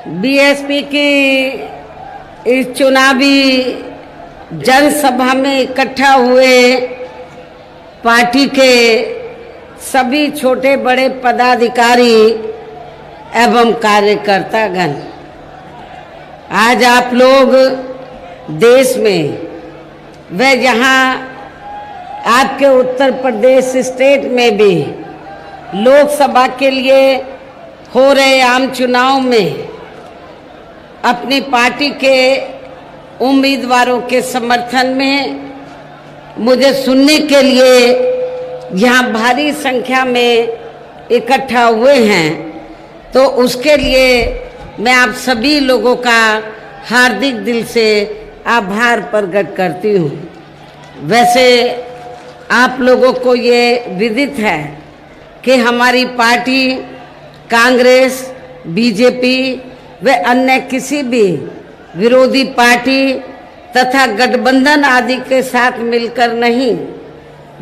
BSP की इस चुनावी जनसभा में इकट्ठा हुए पार्टी के सभी छोटे बड़े पदाधिकारी एवं कार्यकर्तागण, आज आप लोग देश में व जहां आपके उत्तर प्रदेश स्टेट में भी लोकसभा के लिए हो रहे आम चुनाव में अपनी पार्टी के उम्मीदवारों के समर्थन में मुझे सुनने के लिए यहाँ भारी संख्या में इकट्ठा हुए हैं, तो उसके लिए मैं आप सभी लोगों का हार्दिक दिल से आभार प्रकट करती हूँ। वैसे आप लोगों को ये विदित है कि हमारी पार्टी कांग्रेस, बीजेपी व अन्य किसी भी विरोधी पार्टी तथा गठबंधन आदि के साथ मिलकर नहीं,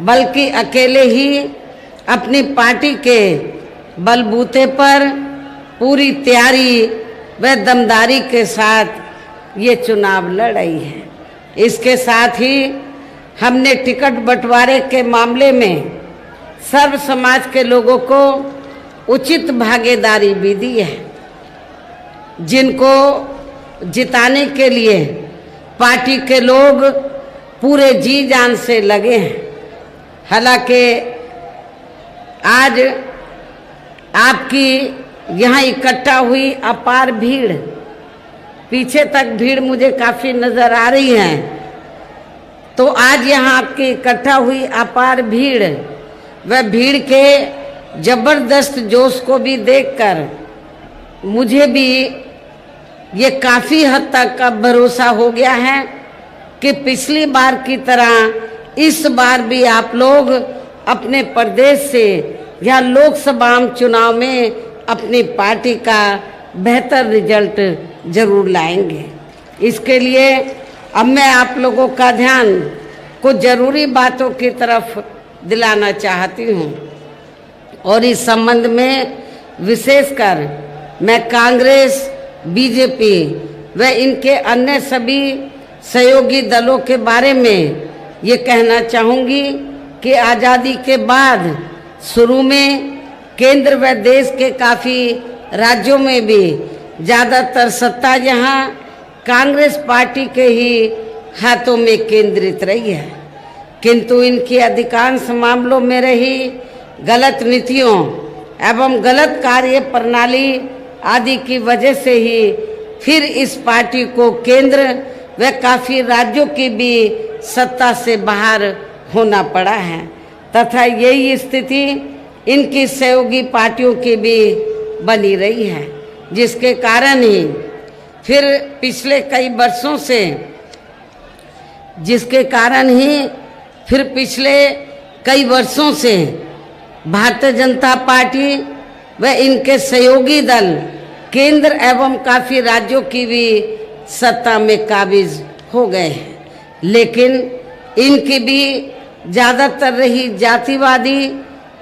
बल्कि अकेले ही अपनी पार्टी के बलबूते पर पूरी तैयारी व दमदारी के साथ ये चुनाव लड़ रही है। इसके साथ ही हमने टिकट बंटवारे के मामले में सर्व समाज के लोगों को उचित भागीदारी भी दी है, जिनको जिताने के लिए पार्टी के लोग पूरे जी जान से लगे हैं। हालांकि आज आपकी यहाँ इकट्ठा हुई अपार भीड़, पीछे तक भीड़ मुझे काफ़ी नज़र आ रही है, तो आज यहाँ आपकी इकट्ठा हुई अपार भीड़ व भीड़ के ज़बरदस्त जोश को भी देखकर मुझे भी ये काफ़ी हद तक का भरोसा हो गया है कि पिछली बार की तरह इस बार भी आप लोग अपने प्रदेश से या लोकसभा चुनाव में अपनी पार्टी का बेहतर रिजल्ट जरूर लाएंगे। इसके लिए अब मैं आप लोगों का ध्यान कुछ ज़रूरी बातों की तरफ दिलाना चाहती हूँ, और इस संबंध में विशेषकर मैं कांग्रेस, बीजेपी व इनके अन्य सभी सहयोगी दलों के बारे में ये कहना चाहूँगी कि आज़ादी के बाद शुरू में केंद्र व देश के काफ़ी राज्यों में भी ज़्यादातर सत्ता यहाँ कांग्रेस पार्टी के ही हाथों में केंद्रित रही है, किंतु इनकी अधिकांश मामलों में रही गलत नीतियों एवं गलत कार्य प्रणाली आदि की वजह से ही फिर इस पार्टी को केंद्र व काफ़ी राज्यों की भी सत्ता से बाहर होना पड़ा है, तथा यही स्थिति इनकी सहयोगी पार्टियों की भी बनी रही है, जिसके कारण ही फिर पिछले कई वर्षों से भारतीय जनता पार्टी व इनके सहयोगी दल केंद्र एवं काफ़ी राज्यों की भी सत्ता में काबिज हो गए हैं, लेकिन इनकी भी ज़्यादातर रही जातिवादी,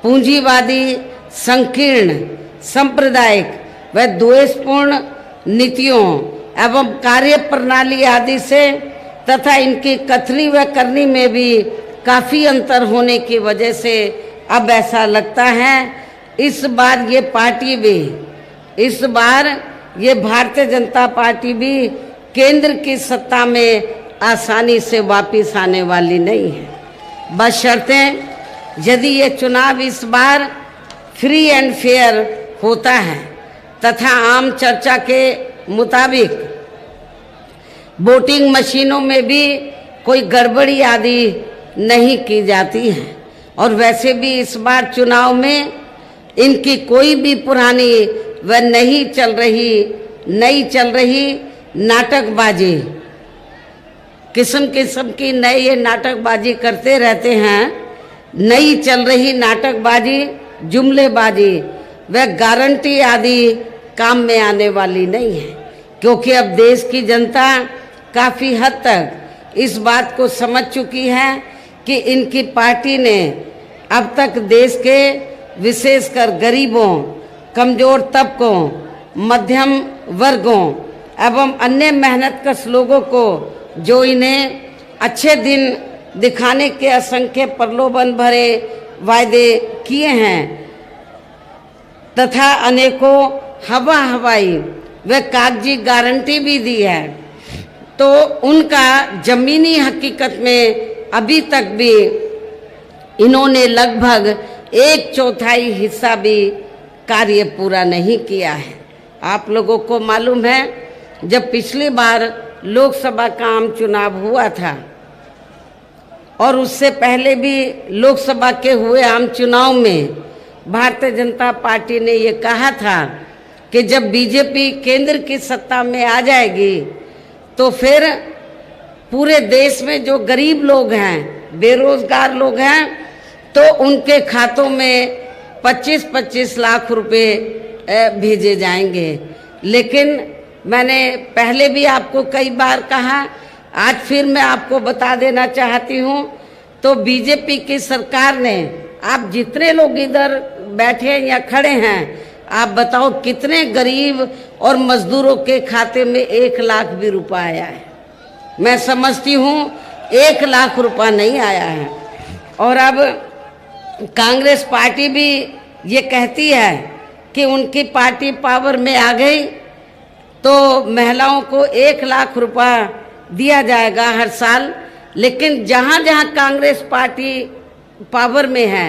पूंजीवादी, संकीर्ण, सांप्रदायिक व द्वेषपूर्ण नीतियों एवं कार्य प्रणाली आदि से तथा इनकी कथनी व करनी में भी काफ़ी अंतर होने की वजह से अब ऐसा लगता है इस बार ये भारतीय जनता पार्टी भी केंद्र की सत्ता में आसानी से वापस आने वाली नहीं है, बशर्ते यदि ये चुनाव इस बार फ्री एंड फेयर होता है तथा आम चर्चा के मुताबिक वोटिंग मशीनों में भी कोई गड़बड़ी आदि नहीं की जाती है, और वैसे भी इस बार चुनाव में इनकी कोई भी पुरानी व नई चल रही नाटकबाजी, किस्म किस्म की नई ये नाटकबाजी करते रहते हैं। नई चल रही नाटकबाजी, जुमलेबाजी व गारंटी आदि काम में आने वाली नहीं है, क्योंकि अब देश की जनता काफ़ी हद तक इस बात को समझ चुकी है कि इनकी पार्टी ने अब तक देश के विशेषकर गरीबों, कमज़ोर तबकों, मध्यम वर्गों एवं अन्य मेहनतकश लोगों को जो इन्हें अच्छे दिन दिखाने के असंख्य प्रलोभन भरे वायदे किए हैं तथा अनेकों हवाई व कागजी गारंटी भी दी है, तो उनका जमीनी हकीकत में अभी तक भी इन्होंने लगभग 1/4 हिस्सा भी कार्य पूरा नहीं किया है। आप लोगों को मालूम है, जब पिछली बार लोकसभा का आम चुनाव हुआ था और उससे पहले भी लोकसभा के हुए आम चुनाव में भारतीय जनता पार्टी ने ये कहा था कि जब बीजेपी केंद्र की सत्ता में आ जाएगी तो फिर पूरे देश में जो गरीब लोग हैं, बेरोजगार लोग हैं, तो उनके खातों में 25-25 लाख रुपए भेजे जाएंगे। लेकिन मैंने पहले भी आपको कई बार कहा, आज फिर मैं आपको बता देना चाहती हूँ, तो बीजेपी की सरकार ने, आप जितने लोग इधर बैठे या खड़े हैं, आप बताओ कितने गरीब और मजदूरों के खाते में 1 लाख भी रुपया आया है? मैं समझती हूँ 1 लाख रुपया नहीं आया है। और अब कांग्रेस पार्टी भी ये कहती है कि उनकी पार्टी पावर में आ गई तो महिलाओं को 1 लाख रुपया दिया जाएगा हर साल। लेकिन जहाँ जहाँ कांग्रेस पार्टी पावर में है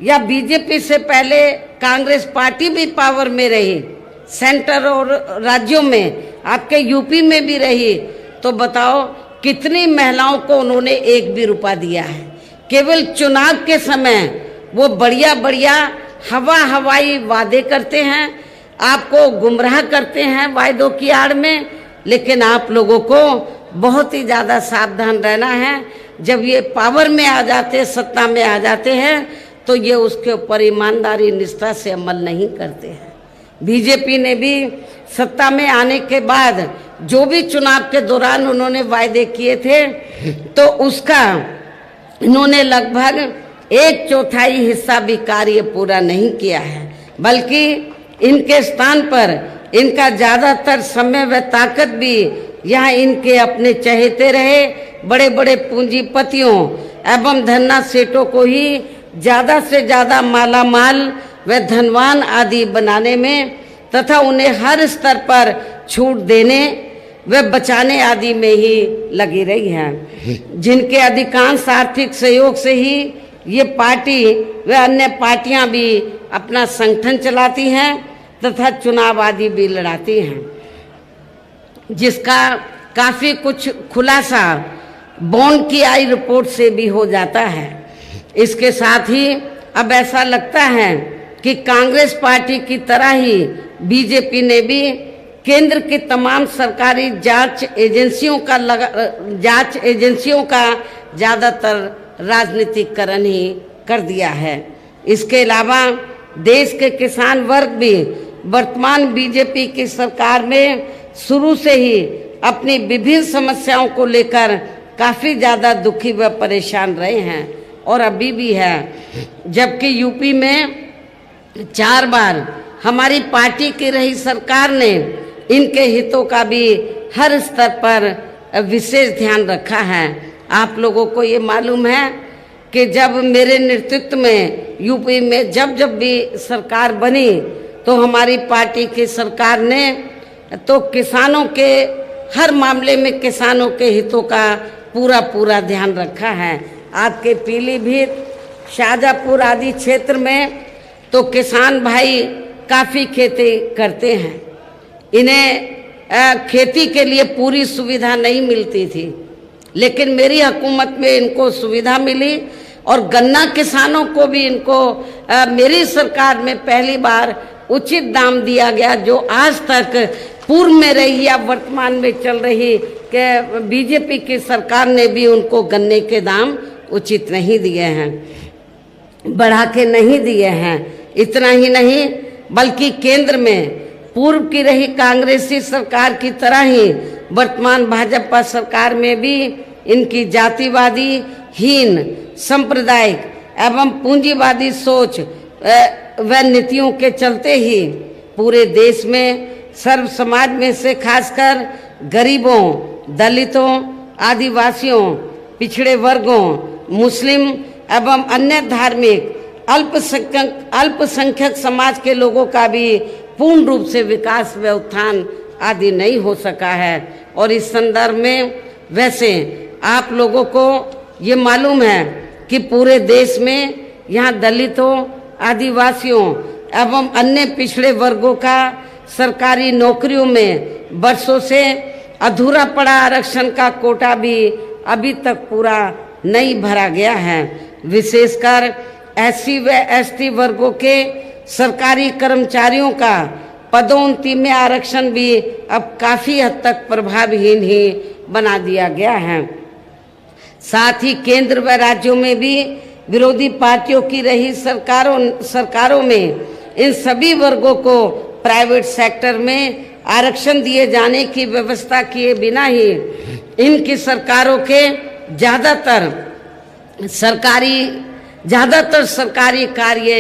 या बीजेपी से पहले कांग्रेस पार्टी भी पावर में रही, सेंटर और राज्यों में, आपके यूपी में भी रही, तो बताओ कितनी महिलाओं को उन्होंने 1 भी रुपया दिया है? केवल चुनाव के समय वो बढ़िया बढ़िया हवाई वादे करते हैं, आपको गुमराह करते हैं वायदों की आड़ में। लेकिन आप लोगों को बहुत ही ज़्यादा सावधान रहना है। जब ये पावर में आ जाते, सत्ता में आ जाते हैं, तो ये उसके ऊपर ईमानदारी निष्ठा से अमल नहीं करते हैं। बीजेपी ने भी सत्ता में आने के बाद जो भी चुनाव के दौरान उन्होंने वायदे किए थे, तो उसका इन्होंने लगभग 1/4 हिस्सा भी कार्य पूरा नहीं किया है, बल्कि इनके स्थान पर इनका ज़्यादातर समय व ताकत भी यहाँ इनके अपने चहेते रहे बड़े बड़े पूंजीपतियों एवं धन्ना सेठों को ही ज़्यादा से ज़्यादा माला माल व धनवान आदि बनाने में तथा उन्हें हर स्तर पर छूट देने व बचाने आदि में ही लगी रही हैं, जिनके अधिकांश आर्थिक सहयोग से ही ये पार्टी व अन्य पार्टियां भी अपना संगठन चलाती हैं तथा चुनाव आदि भी लड़ाती हैं, जिसका काफ़ी कुछ खुलासा बॉन्ड की आई रिपोर्ट से भी हो जाता है। इसके साथ ही अब ऐसा लगता है कि कांग्रेस पार्टी की तरह ही बीजेपी ने भी केंद्र की तमाम सरकारी जांच एजेंसियों का ज़्यादातर राजनीतिकरण ही कर दिया है। इसके अलावा देश के किसान वर्ग भी वर्तमान बीजेपी की सरकार में शुरू से ही अपनी विभिन्न समस्याओं को लेकर काफ़ी ज़्यादा दुखी व परेशान रहे हैं और अभी भी है। जबकि यूपी में 4 बार हमारी पार्टी की रही सरकार ने इनके हितों का भी हर स्तर पर विशेष ध्यान रखा है। आप लोगों को ये मालूम है कि जब मेरे नेतृत्व में यूपी में जब भी सरकार बनी तो हमारी पार्टी की सरकार ने तो किसानों के हर मामले में किसानों के हितों का पूरा ध्यान रखा है। आपके पीलीभीत, शाहजहाँपुर आदि क्षेत्र में तो किसान भाई काफ़ी खेती करते हैं, इन्हें खेती के लिए पूरी सुविधा नहीं मिलती थी, लेकिन मेरी हुकूमत में इनको सुविधा मिली और गन्ना किसानों को भी इनको मेरी सरकार में पहली बार उचित दाम दिया गया, जो आज तक पूर्व में रही या वर्तमान में चल रही कि बीजेपी की सरकार ने भी उनको गन्ने के दाम उचित नहीं दिए हैं, बढ़ा के नहीं दिए हैं। इतना ही नहीं बल्कि केंद्र में पूर्व की रही कांग्रेसी सरकार की तरह ही वर्तमान भाजपा सरकार में भी इनकी जातिवादी, हीन, सांप्रदायिक एवं पूंजीवादी सोच व नीतियों के चलते ही पूरे देश में सर्व समाज में से खासकर गरीबों, दलितों, आदिवासियों, पिछड़े वर्गों, मुस्लिम एवं अन्य धार्मिक अल्पसंख्यक समाज के लोगों का भी पूर्ण रूप से विकास व उत्थान आदि नहीं हो सका है। और इस संदर्भ में वैसे आप लोगों को ये मालूम है कि पूरे देश में यहाँ दलितों, आदिवासियों एवं अन्य पिछड़े वर्गों का सरकारी नौकरियों में वर्षों से अधूरा पड़ा आरक्षण का कोटा भी अभी तक पूरा नहीं भरा गया है। विशेषकर SC व ST वर्गों के सरकारी कर्मचारियों का पदोन्नति में आरक्षण भी अब काफ़ी हद तक प्रभावहीन ही बना दिया गया है। साथ ही केंद्र व राज्यों में भी विरोधी पार्टियों की रही सरकारों में इन सभी वर्गों को प्राइवेट सेक्टर में आरक्षण दिए जाने की व्यवस्था किए बिना ही इनकी सरकारों के ज़्यादातर सरकारी कार्य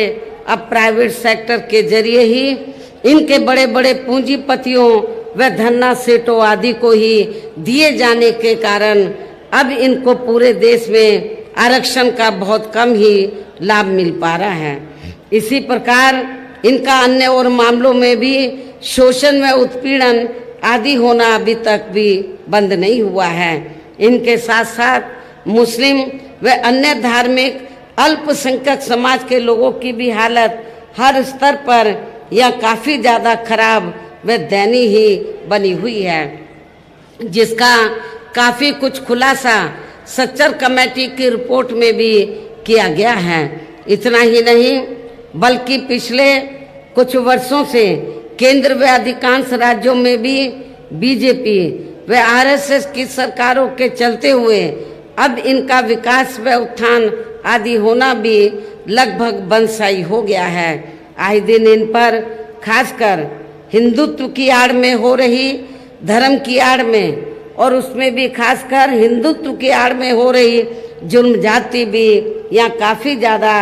अब प्राइवेट सेक्टर के जरिए ही इनके बड़े बड़े पूंजीपतियों व धन्ना सेठों आदि को ही दिए जाने के कारण अब इनको पूरे देश में आरक्षण का बहुत कम ही लाभ मिल पा रहा है। इसी प्रकार इनका अन्य और मामलों में भी शोषण व उत्पीड़न आदि होना अभी तक भी बंद नहीं हुआ है। इनके साथ साथ मुस्लिम व अन्य धार्मिक अल्पसंख्यक समाज के लोगों की भी हालत हर स्तर पर यह काफ़ी ज़्यादा खराब व दयनीय ही बनी हुई है, जिसका काफ़ी कुछ खुलासा सच्चर कमेटी की रिपोर्ट में भी किया गया है। इतना ही नहीं बल्कि पिछले कुछ वर्षों से केंद्र व अधिकांश राज्यों में भी बीजेपी व RSS की सरकारों के चलते हुए अब इनका विकास व उत्थान आदि होना भी लगभग बंदशाई हो गया है। आए दिन इन पर खासकर हिंदुत्व की आड़ में हो रही, धर्म की आड़ में और उसमें भी खासकर हिंदुत्व की आड़ में हो रही जुल्म जाति भी यहाँ काफ़ी ज़्यादा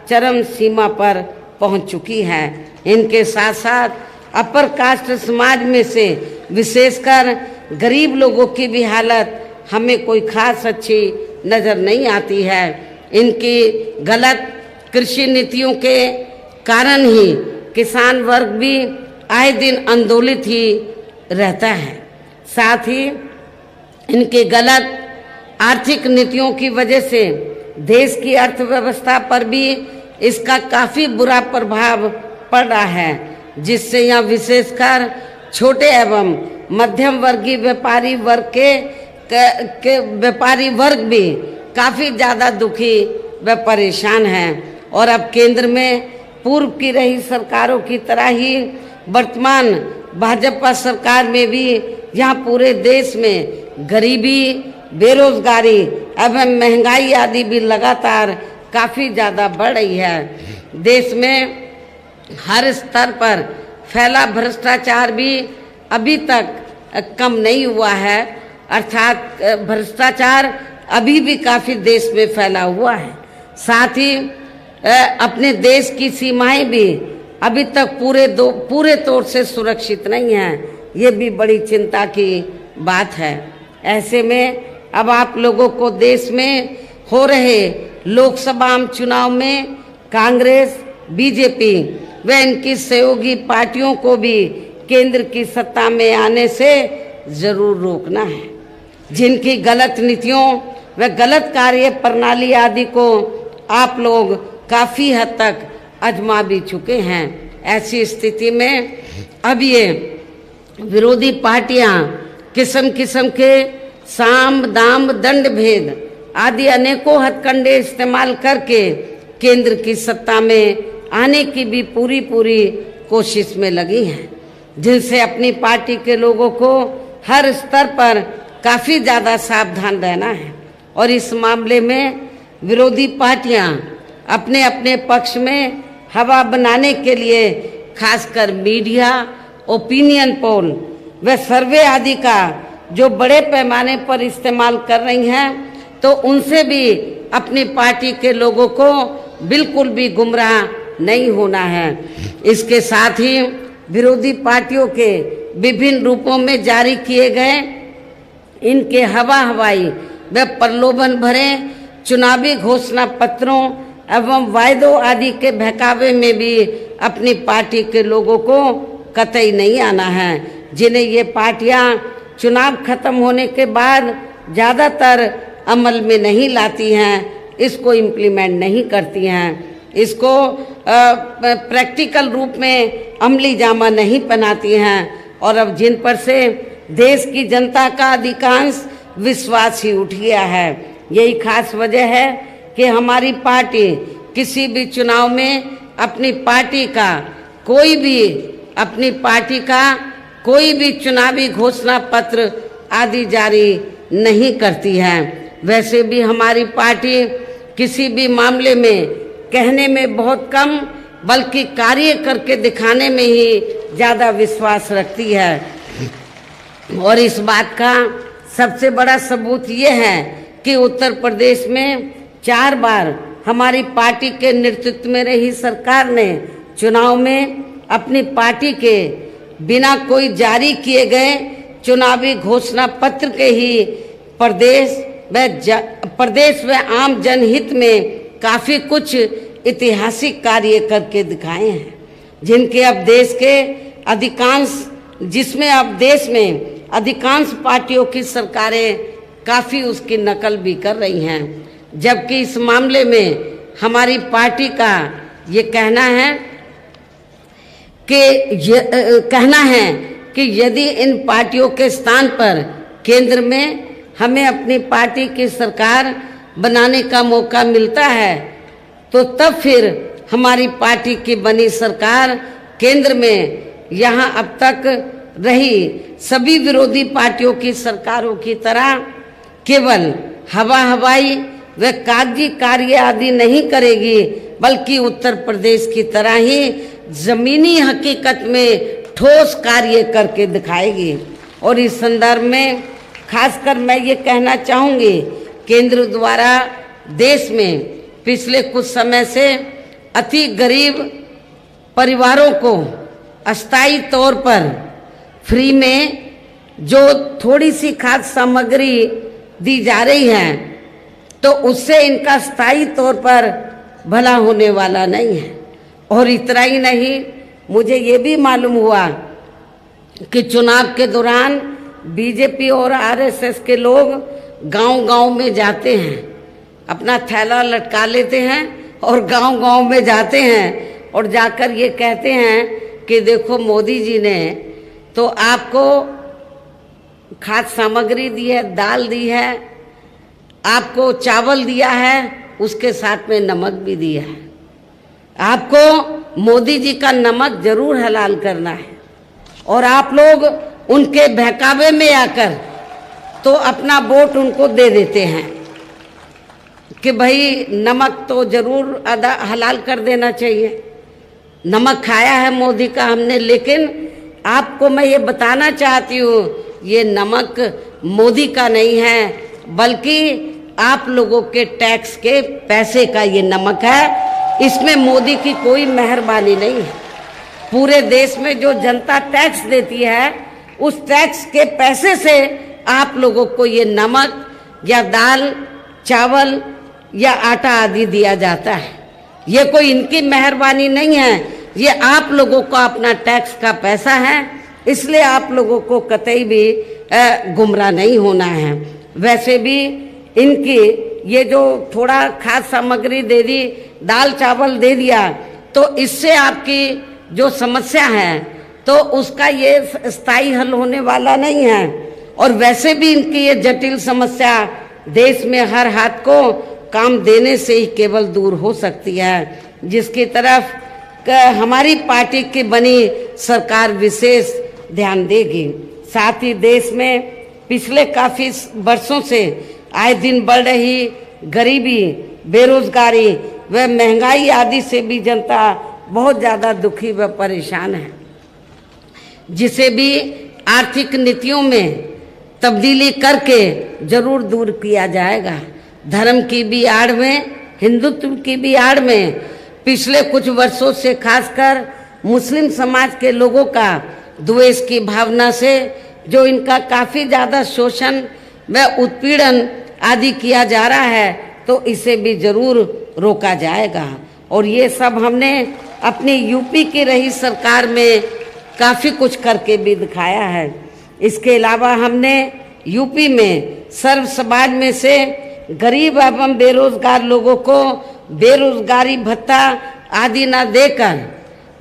चरम सीमा पर पहुँच चुकी है। इनके साथ साथ अपर कास्ट समाज में से विशेषकर गरीब लोगों की भी हालत हमें कोई खास अच्छी नज़र नहीं आती है। इनकी गलत कृषि नीतियों के कारण ही किसान वर्ग भी आए दिन आंदोलित ही रहता है। साथ ही इनकी गलत आर्थिक नीतियों की वजह से देश की अर्थव्यवस्था पर भी इसका काफ़ी बुरा प्रभाव पड़ रहा है, जिससे यह विशेषकर छोटे एवं मध्यम वर्गीय व्यापारी वर्ग भी काफ़ी ज़्यादा दुखी व परेशान हैं। और अब केंद्र में पूर्व की रही सरकारों की तरह ही वर्तमान भाजपा सरकार में भी यहाँ पूरे देश में गरीबी, बेरोजगारी एवं महंगाई आदि भी लगातार काफ़ी ज़्यादा बढ़ रही है। देश में हर स्तर पर फैला भ्रष्टाचार भी अभी तक कम नहीं हुआ है, अर्थात भ्रष्टाचार अभी भी काफ़ी देश में फैला हुआ है। साथ ही अपने देश की सीमाएं भी अभी तक पूरे तौर से सुरक्षित नहीं हैं। ये भी बड़ी चिंता की बात है। ऐसे में अब आप लोगों को देश में हो रहे लोकसभा चुनाव में कांग्रेस, बीजेपी व इनकी सहयोगी पार्टियों को भी केंद्र की सत्ता में आने से ज़रूर रोकना है। जिनकी गलत नीतियों व गलत कार्य प्रणाली आदि को आप लोग काफ़ी हद तक आजमा भी चुके हैं। ऐसी स्थिति में अब ये विरोधी पार्टियां किस्म किस्म के साम दाम दंड भेद आदि अनेकों हथकंडे इस्तेमाल करके केंद्र की सत्ता में आने की भी पूरी कोशिश में लगी हैं, जिनसे अपनी पार्टी के लोगों को हर स्तर पर काफ़ी ज़्यादा सावधान रहना है। और इस मामले में विरोधी पार्टियां अपने अपने पक्ष में हवा बनाने के लिए खासकर मीडिया, ओपिनियन पोल व सर्वे आदि का जो बड़े पैमाने पर इस्तेमाल कर रही हैं, तो उनसे भी अपनी पार्टी के लोगों को बिल्कुल भी गुमराह नहीं होना है। इसके साथ ही विरोधी पार्टियों के विभिन्न रूपों में जारी किए गए इनके हवाई व प्रलोभन भरे चुनावी घोषणा पत्रों एवं वायदों आदि के बहकावे में भी अपनी पार्टी के लोगों को कतई नहीं आना है, जिन्हें ये पार्टियां चुनाव खत्म होने के बाद ज़्यादातर अमल में नहीं लाती हैं, इसको इम्प्लीमेंट नहीं करती हैं, इसको प्रैक्टिकल रूप में अमली जामा नहीं बनाती हैं और अब जिन पर से देश की जनता का अधिकांश विश्वास ही उठ गया है। यही खास वजह है कि हमारी पार्टी किसी भी चुनाव में अपनी पार्टी का कोई भी चुनावी घोषणा पत्र आदि जारी नहीं करती है। वैसे भी हमारी पार्टी किसी भी मामले में कहने में बहुत कम बल्कि कार्य करके दिखाने में ही ज़्यादा विश्वास रखती है और इस बात का सबसे बड़ा सबूत ये है कि उत्तर प्रदेश में 4 बार हमारी पार्टी के नेतृत्व में रही सरकार ने चुनाव में अपनी पार्टी के बिना कोई जारी किए गए चुनावी घोषणा पत्र के ही प्रदेश व आम जनहित में काफ़ी कुछ ऐतिहासिक कार्य करके दिखाए हैं, जिनके अब देश में अधिकांश पार्टियों की सरकारें काफ़ी उसकी नकल भी कर रही हैं। जबकि इस मामले में हमारी पार्टी का ये कहना है कि यदि इन पार्टियों के स्थान पर केंद्र में हमें अपनी पार्टी की सरकार बनाने का मौका मिलता है तो तब फिर हमारी पार्टी की बनी सरकार केंद्र में यहाँ अब तक रही सभी विरोधी पार्टियों की सरकारों की तरह केवल हवाई व कागजी कार्य आदि नहीं करेगी, बल्कि उत्तर प्रदेश की तरह ही जमीनी हकीकत में ठोस कार्य करके दिखाएगी। और इस संदर्भ में खासकर मैं ये कहना चाहूँगी, केंद्र द्वारा देश में पिछले कुछ समय से अति गरीब परिवारों को अस्थायी तौर पर फ्री में जो थोड़ी सी खाद्य सामग्री दी जा रही है तो उससे इनका स्थायी तौर पर भला होने वाला नहीं है। और इतना ही नहीं, मुझे ये भी मालूम हुआ कि चुनाव के दौरान बीजेपी और आरएसएस के लोग गांव-गांव में जाते हैं, अपना थैला लटका लेते हैं और गांव-गांव में जाते हैं और जाकर ये कहते हैं कि देखो मोदी जी ने तो आपको खाद्य सामग्री दी है, दाल दी है, आपको चावल दिया है, उसके साथ में नमक भी दिया है। आपको मोदी जी का नमक जरूर हलाल करना है और आप लोग उनके बहकावे में आकर तो अपना वोट उनको दे देते हैं कि भाई नमक तो जरूर हलाल कर देना चाहिए। नमक खाया है मोदी का हमने, लेकिन आपको मैं ये बताना चाहती हूँ ये नमक मोदी का नहीं है, बल्कि आप लोगों के टैक्स के पैसे का ये नमक है। इसमें मोदी की कोई मेहरबानी नहीं है। पूरे देश में जो जनता टैक्स देती है उस टैक्स के पैसे से आप लोगों को ये नमक या दाल, चावल या आटा आदि दिया जाता है। ये कोई इनकी मेहरबानी नहीं है, ये आप लोगों को अपना टैक्स का पैसा है, इसलिए आप लोगों को कतई भी गुमराह नहीं होना है। वैसे भी इनकी ये जो थोड़ा खाद्य सामग्री दे दी, दाल चावल दे दिया, तो इससे आपकी जो समस्या है तो उसका ये स्थायी हल होने वाला नहीं है। और वैसे भी इनकी ये जटिल समस्या देश में हर हाथ को काम देने से ही केवल दूर हो सकती है, जिसकी तरफ हमारी पार्टी की बनी सरकार विशेष ध्यान देगी। साथ ही देश में पिछले काफ़ी वर्षों से आए दिन बढ़ रही गरीबी, बेरोजगारी व महंगाई आदि से भी जनता बहुत ज़्यादा दुखी व परेशान है, जिसे भी आर्थिक नीतियों में तब्दीली करके जरूर दूर किया जाएगा। धर्म की भी आड़ में, हिंदुत्व की भी आड़ में पिछले कुछ वर्षों से खासकर मुस्लिम समाज के लोगों का द्वेष की भावना से जो इनका काफ़ी ज़्यादा शोषण व उत्पीड़न आदि किया जा रहा है, तो इसे भी ज़रूर रोका जाएगा। और ये सब हमने अपनी यूपी की रही सरकार में काफ़ी कुछ करके भी दिखाया है। इसके अलावा हमने यूपी में सर्व समाज में से गरीब एवं बेरोजगार लोगों को बेरोजगारी भत्ता आदि न देकर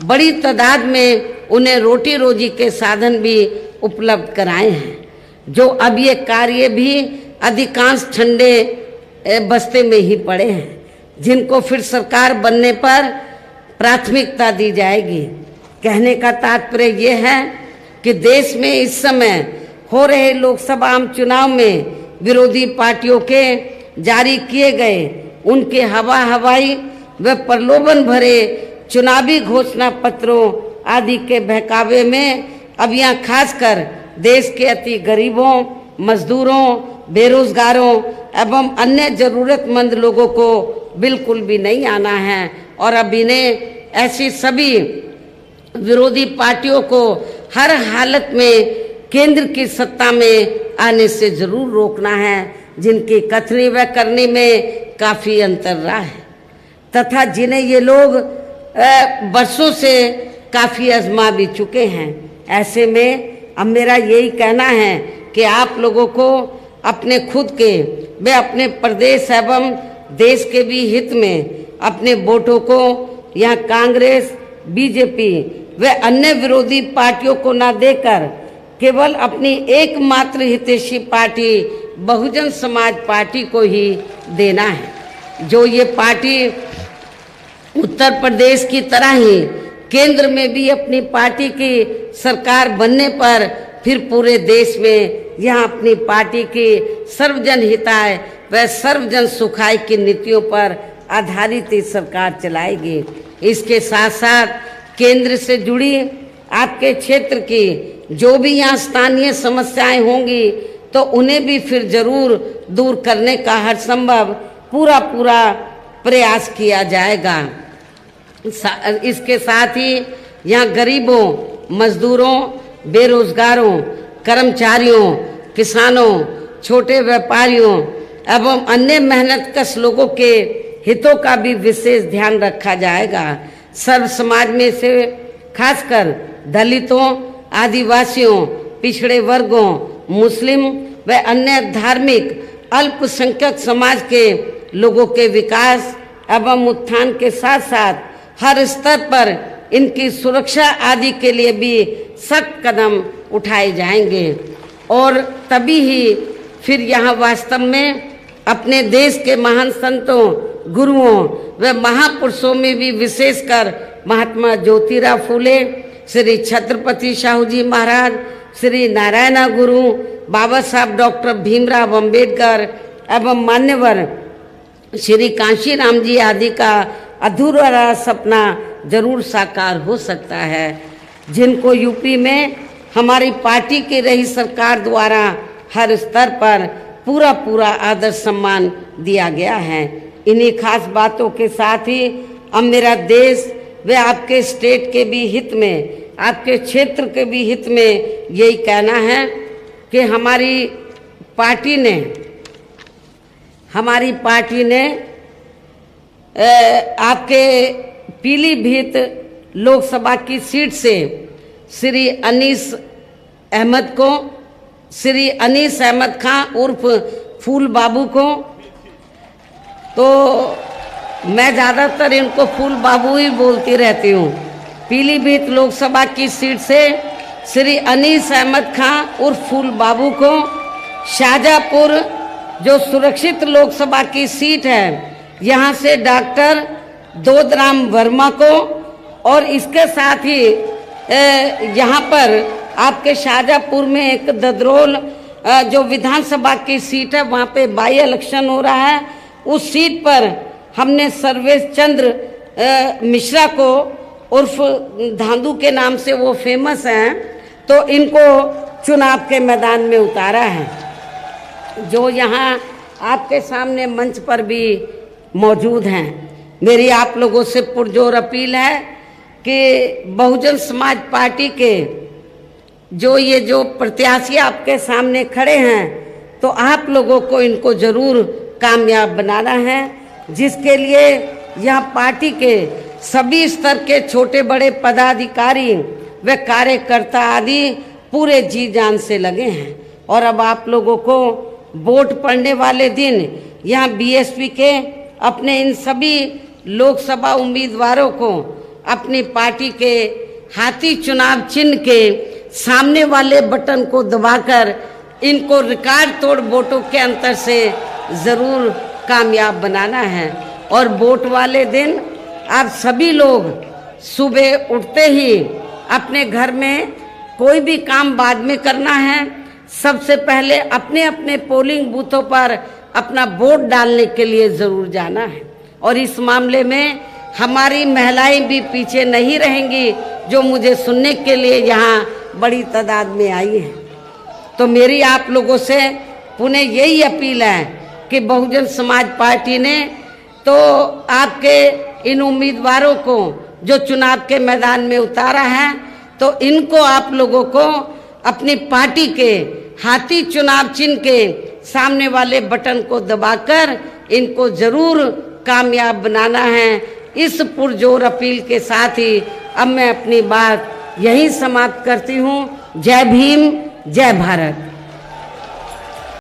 बड़ी तादाद में उन्हें रोटी रोजी के साधन भी उपलब्ध कराए हैं। जो अब ये कार्य भी अधिकांश ठंडे बस्ते में ही पड़े हैं, जिनको फिर सरकार बनने पर प्राथमिकता दी जाएगी। कहने का तात्पर्य ये है कि देश में इस समय हो रहे लोकसभा आम चुनाव में विरोधी पार्टियों के जारी किए गए उनके हवाई व प्रलोभन भरे चुनावी घोषणा पत्रों आदि के बहकावे में अब यहाँ खासकर देश के अति गरीबों, मजदूरों, बेरोजगारों एवं अन्य जरूरतमंद लोगों को बिल्कुल भी नहीं आना है। और अब इन्हें ऐसी सभी विरोधी पार्टियों को हर हालत में केंद्र की सत्ता में आने से जरूर रोकना है, जिनकी कथनी व करनी में काफ़ी अंतर रहा है तथा जिन्हें ये लोग बरसों से काफ़ी आजमा भी चुके हैं। ऐसे में अब मेरा यही कहना है कि आप लोगों को अपने खुद के व अपने प्रदेश एवं देश के भी हित में अपने वोटों को यहाँ कांग्रेस, बीजेपी व अन्य विरोधी पार्टियों को न देकर केवल अपनी एकमात्र हितैषी पार्टी बहुजन समाज पार्टी को ही देना है। जो ये पार्टी उत्तर प्रदेश की तरह ही केंद्र में भी अपनी पार्टी की सरकार बनने पर फिर पूरे देश में यहाँ अपनी पार्टी की सर्वजन हिताय व सर्वजन सुखाय की नीतियों पर आधारित सरकार चलाएगी। इसके साथ साथ केंद्र से जुड़ी आपके क्षेत्र की जो भी यहाँ स्थानीय समस्याएं होंगी तो उन्हें भी फिर जरूर दूर करने का हर संभव पूरा प्रयास किया जाएगा। इसके साथ ही यहाँ गरीबों, मजदूरों, बेरोजगारों, कर्मचारियों, किसानों, छोटे व्यापारियों एवं अन्य मेहनतकश लोगों के हितों का भी विशेष ध्यान रखा जाएगा। सर्व समाज में से खासकर दलितों, आदिवासियों, पिछड़े वर्गों, मुस्लिम व अन्य धार्मिक अल्पसंख्यक समाज के लोगों के विकास एवं उत्थान के साथ साथ हर स्तर पर इनकी सुरक्षा आदि के लिए भी सख्त कदम उठाए जाएंगे। और तभी ही फिर यहाँ वास्तव में अपने देश के महान संतों, गुरुओं व महापुरुषों में भी विशेषकर महात्मा ज्योतिराव फूले, श्री छत्रपति शाहू जी महाराज, श्री नारायण गुरु, बाबा साहब डॉक्टर भीमराव अंबेडकर एवं मान्यवर श्री कांशीराम जी आदि का अधूरा सपना जरूर साकार हो सकता है, जिनको यूपी में हमारी पार्टी की रही सरकार द्वारा हर स्तर पर पूरा आदर सम्मान दिया गया है। इन्हीं खास बातों के साथ ही अब मेरा देश व आपके स्टेट के भी हित में, आपके क्षेत्र के भी हित में यही कहना है कि हमारी पार्टी ने आपके पीलीभीत लोकसभा की सीट से श्री अनीस अहमद खां उर्फ फूल बाबू को, तो मैं ज़्यादातर इनको फूल बाबू ही बोलती रहती हूँ। पीलीभीत लोकसभा की सीट से श्री अनीस अहमद खां उर्फ फूल बाबू को, शाहजहाँपुर जो सुरक्षित लोकसभा की सीट है यहाँ से डॉक्टर दोदराम वर्मा को, और इसके साथ ही यहाँ पर आपके शाहजहाँपुर में एक ददरोल जो विधानसभा की सीट है वहाँ पे बाई इलेक्शन हो रहा है, उस सीट पर हमने सर्वेश चंद्र मिश्रा को उर्फ धांधू के नाम से वो फेमस हैं, तो इनको चुनाव के मैदान में उतारा है, जो यहाँ आपके सामने मंच पर भी मौजूद हैं। मेरी आप लोगों से पुरजोर अपील है कि बहुजन समाज पार्टी के जो प्रत्याशी आपके सामने खड़े हैं, तो आप लोगों को इनको जरूर कामयाब बनाना है, जिसके लिए यह पार्टी के सभी स्तर के छोटे बड़े पदाधिकारी व कार्यकर्ता आदि पूरे जी जान से लगे हैं। और अब आप लोगों को वोट पड़ने वाले दिन यहाँ बीएसपी के अपने इन सभी लोकसभा उम्मीदवारों को अपनी पार्टी के हाथी चुनाव चिन्ह के सामने वाले बटन को दबाकर इनको रिकॉर्ड तोड़ वोटों के अंतर से ज़रूर कामयाब बनाना है। और वोट वाले दिन आप सभी लोग सुबह उठते ही अपने घर में कोई भी काम बाद में करना है, सबसे पहले अपने अपने पोलिंग बूथों पर अपना वोट डालने के लिए ज़रूर जाना है। और इस मामले में हमारी महिलाएं भी पीछे नहीं रहेंगी, जो मुझे सुनने के लिए यहाँ बड़ी तादाद में आई हैं। तो मेरी आप लोगों से पुनः यही अपील है कि बहुजन समाज पार्टी ने तो आपके इन उम्मीदवारों को जो चुनाव के मैदान में उतारा है, तो इनको आप लोगों को अपनी पार्टी के हाथी चुनाव चिन्ह के सामने वाले बटन को दबाकर इनको जरूर कामयाब बनाना है। इस पुरजोर अपील के साथ ही अब मैं अपनी बात यहीं समाप्त करती हूँ। जय भीम, जय भारत।